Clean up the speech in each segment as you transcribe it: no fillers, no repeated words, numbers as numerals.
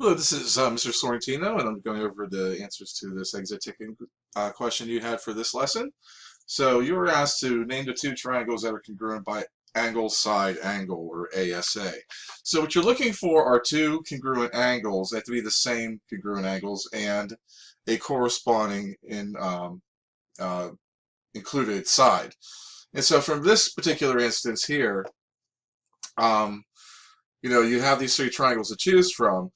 Hello, this is Mr. Sorrentino, and I'm going over the answers to this exit ticket question you had for this lesson. So you were asked to name the two triangles that are congruent by angle side angle, or ASA. So what you're looking for are two congruent angles. They have to be the same congruent angles and a corresponding uh, included side. And so from this particular instance here, um, you have these three triangles to choose from.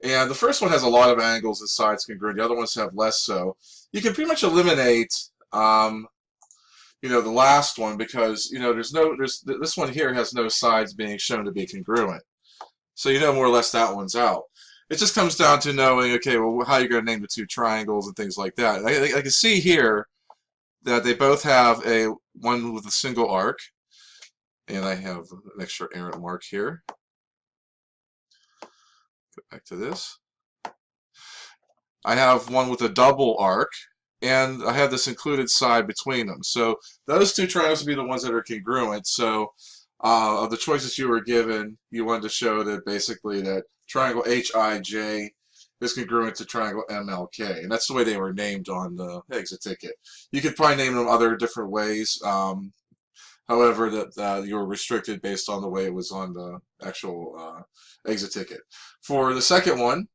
And the first one has a lot of angles and sides congruent. The other ones have less so. You can pretty much eliminate, the last one because, this one here has no sides being shown to be congruent. So more or less that one's out. It just comes down to knowing, okay, well, how you're going to name the two triangles and things like that. I can see here that they both have one with a single arc. And I have an extra errant mark here. Go back to this. I have one with a double arc, and I have this included side between them. So those two triangles would be the ones that are congruent. So of the choices you were given, you wanted to show that basically that triangle HIJ is congruent to triangle MLK, and that's the way they were named on the exit ticket. You could probably name them other different ways. However, that you were restricted based on the way it was on the actual exit ticket. For the second one,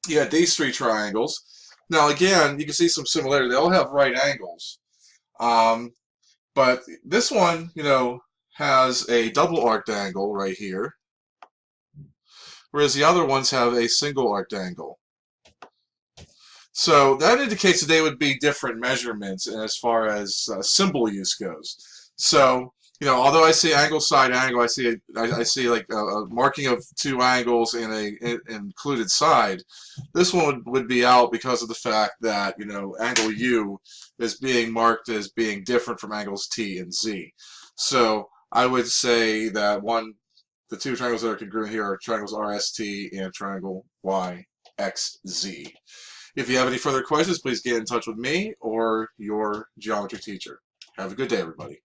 you had these three triangles. Now again, you can see some similarity. They all have right angles. But this one, has a double arced angle right here, whereas the other ones have a single arced angle. So that indicates that they would be different measurements as far as symbol use goes. So, although I see angle side angle, I see like a marking of two angles and a included side. This one would be out because of the fact that, angle U is being marked as being different from angles T and Z. So I would say that the two triangles that are congruent here are triangles RST and triangle YXZ. If you have any further questions, please get in touch with me or your geometry teacher. Have a good day, everybody.